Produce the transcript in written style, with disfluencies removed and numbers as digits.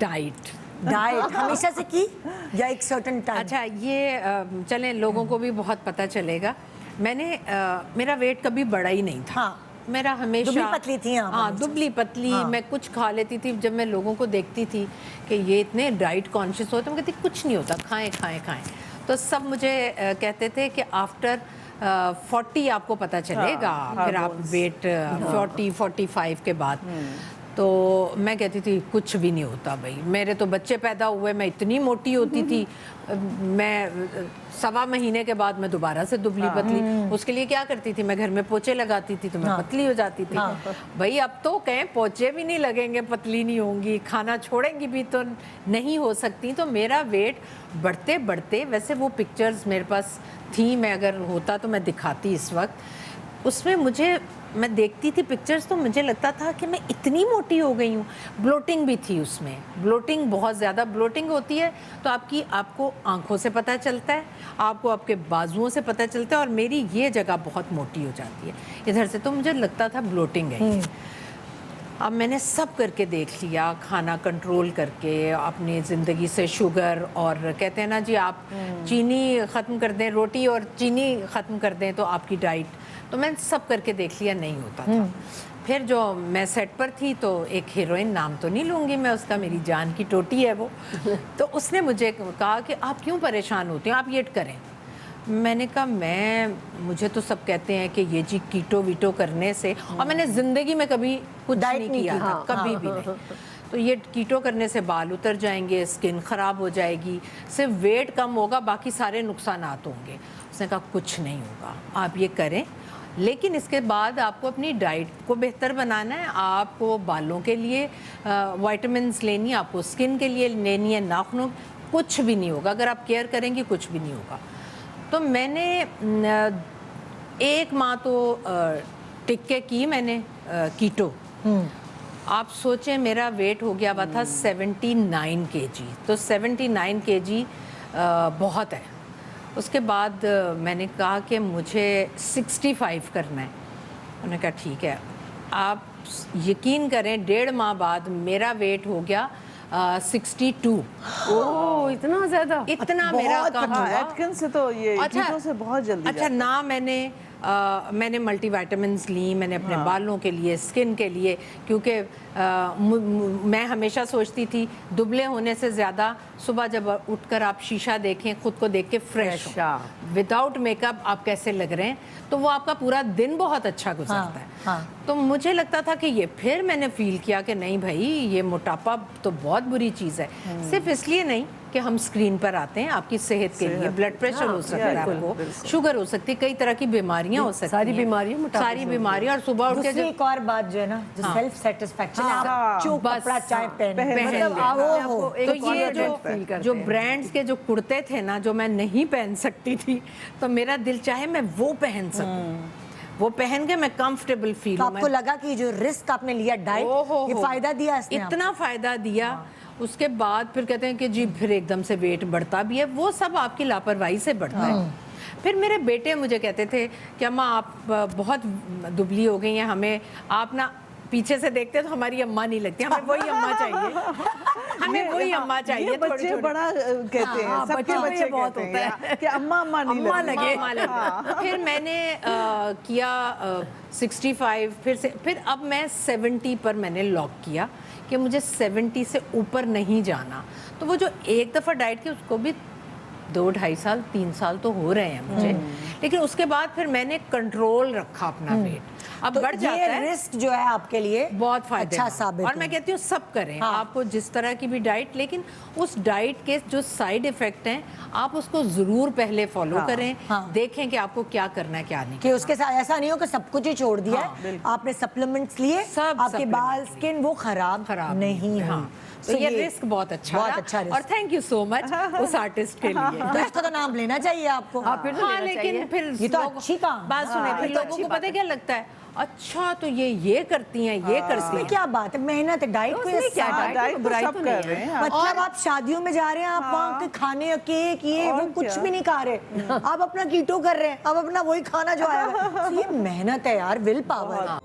Diet diet हमेशा से की या एक सर्टेन टाइम? अच्छा, ये चलें लोगों को भी बहुत पता चलेगा। मैंने मेरा वेट कभी बढ़ा ही नहीं था। हाँ, मेरा हमेशा दुबली पतली थी आप? हाँ, दुबली पतली। हाँ। मैं कुछ खा लेती थी। जब मैं लोगों को देखती थी कि ये इतने डाइट कॉन्शियस होते, मैं कहती कुछ नहीं होता, खाएं खाएं खाएं। तो सब मुझे कहते थे कि आफ्टर 40 आपको पता चलेगा। फिर आप वेट 40-45 के बाद। तो मैं कहती थी कुछ भी नहीं होता भाई। मेरे तो बच्चे पैदा हुए, मैं इतनी मोटी होती थी, मैं 1.25 महीने के बाद मैं दोबारा से दुबली पतली। उसके लिए क्या करती थी, मैं घर में पोछे लगाती थी तो मैं पतली हो जाती थी। भाई अब तो कहें पोछे भी नहीं लगेंगे, पतली नहीं होंगी, खाना छोड़ेंगी भी तो नहीं हो सकती। तो मेरा वेट बढ़ते बढ़ते, वैसे वो पिक्चर्स मेरे पास थी, मैं अगर होता तो मैं दिखाती इस वक्त। उसमें मैं देखती थी पिक्चर्स तो मुझे लगता था कि मैं इतनी मोटी हो गई हूँ। ब्लोटिंग भी थी उसमें, ब्लोटिंग बहुत ज़्यादा। ब्लोटिंग होती है तो आपको आंखों से पता चलता है, आपको आपके बाजुओं से पता चलता है, और मेरी ये जगह बहुत मोटी हो जाती है इधर से, तो मुझे लगता था ब्लोटिंग है। अब मैंने सब करके देख लिया, खाना कंट्रोल करके, अपनी ज़िंदगी से शुगर, और कहते हैं ना जी आप चीनी ख़त्म कर दें, रोटी और चीनी ख़त्म कर दें तो आपकी डाइट, तो मैंने सब करके देख लिया, नहीं होता था। फिर जो मैं सेट पर थी तो एक हीरोइन, नाम तो नहीं लूँगी मैं उसका, मेरी जान की टोटी है वो, तो उसने मुझे कहा कि आप क्यों परेशान होती हैं, आप ये करें। मैंने कहा मुझे तो सब कहते हैं कि ये जी कीटो वीटो करने से, और मैंने ज़िंदगी में कभी कुछ नहीं किया था, कभी भी नहीं। तो ये कीटो करने से बाल उतर जाएंगे, स्किन ख़राब हो जाएगी, सिर्फ वेट कम होगा, बाकी सारे नुकसानात होंगे। उसने कहा कुछ नहीं होगा, आप ये करें, लेकिन इसके बाद आपको अपनी डाइट को बेहतर बनाना है। आपको बालों के लिए विटामिन्स लेनी है, आपको स्किन के लिए लेनी है, नाखूनों, कुछ भी नहीं होगा अगर आप केयर करेंगी, कुछ भी नहीं होगा। तो मैंने 1 माह तो टिक्के की मैंने कीटो। आप सोचें मेरा वेट हो गया हुआ था 79 kg, तो 79 kg बहुत है। उसके बाद मैंने कहा कि मुझे 65 करना है। उन्होंने कहा ठीक है। आप यकीन करें 1.5 माह बाद मेरा वेट हो गया 62। ओह, इतना ज़्यादा? इतना मेरा कम हुआ। एटकिंस से तो ये कीटो से बहुत जल्दी अच्छा ना, मैंने मल्टीविटामिन्स ली, मैंने अपने बालों के लिए, स्किन के लिए, क्योंकि मैं हमेशा सोचती थी दुबले होने से ज़्यादा सुबह जब उठकर आप शीशा देखें, खुद को देख के फ्रेश हो, विदाउट मेकअप आप कैसे लग रहे हैं, तो वो आपका पूरा दिन बहुत अच्छा गुजरता है। तो मुझे लगता था कि ये, फिर मैंने फील किया कि नहीं भाई, ये मोटापा तो बहुत बुरी चीज़ है। सिर्फ इसलिए नहीं कि हम स्क्रीन पर आते हैं, आपकी सेहत के लिए ब्लड प्रेशर हो सकता है, आपको शुगर हो सकती है, कई तरह की बीमारियां हो सकती हैं, सारी बीमारियां। और सुबह उठ के एक और बात जो है ना, जो सेल्फ सेटिस्फेक्शन, आप जो कपड़ा चाहे पहन, तो जो ब्रांड्स के जो कुर्ते थे ना, जो मैं नहीं पहन सकती थी, तो मेरा दिल चाहे मैं वो पहन सकूं, वो पहन के मैं कंफर्टेबल फील। तो आपको लगा कि जो रिस्क आपने लिया डाइट, ये फायदा दिया इसने? इतना फायदा दिया। उसके बाद फिर कहते हैं कि जी फिर एकदम से वेट बढ़ता भी है, वो सब आपकी लापरवाही से बढ़ता है। फिर मेरे बेटे मुझे कहते थे कि अम्मा आप बहुत दुबली हो गई हैं, हमें आप ना पीछे से देखते तो हमारी अम्मा नहीं लगती, हमें वही अम्मा चाहिए, हमें वही अम्मा चाहिए। बच्चे बड़ा कहते हैं, सबके बच्चे बहुत होता है कि अम्मा नहीं लगे। फिर मैंने किया 65, फिर अब मैं 70 पर मैंने लॉक किया कि मुझे 70 से ऊपर नहीं जाना। तो वो जो एक दफ़ा डाइट की, उसको भी 2-2.5 साल 3 साल तो हो रहे हैं मुझे, लेकिन उसके बाद फिर मैंने कंट्रोल रखा अपना वेट। अब तो बढ़ जाता है, रिस्क जो है आपके लिए बहुत फायदा अच्छा साबित। और मैं कहती हूँ सब करें, आपको जिस तरह की भी डाइट, लेकिन उस डाइट के जो साइड इफेक्ट हैं आप उसको जरूर पहले फॉलो करें, देखें कि आपको क्या करना है क्या नहीं, कि उसके साथ ऐसा नहीं हो कि सब कुछ ही छोड़ दिया है, आपने सप्लीमेंट्स लिए, आपके बाल, स्किन वो खराब नहीं है। तो ये रिस्क बहुत अच्छा रिस्क। और थैंक यू सो मच उस आर्टिस्ट के लिए। तो इसका तो नाम लेना चाहिए आपको। लेकिन फिर ये तो अच्छी काम बात सुने, फिर लोगों को पता क्या लगता है, अच्छा तो ये करती हैं, ये करती हैं। क्या बात है, मेहनत है, डाइट को डाइट बुराई तो कर रहे हैं। मतलब आप शादियों में जा रहे हैं, आप वहाँ के खाने, केक, ये वो कुछ भी नहीं खा रहे, आप अपना कीटो कर रहे हैं, आप अपना वही खाना जो आया है। ये मेहनत है यार, विल पावर।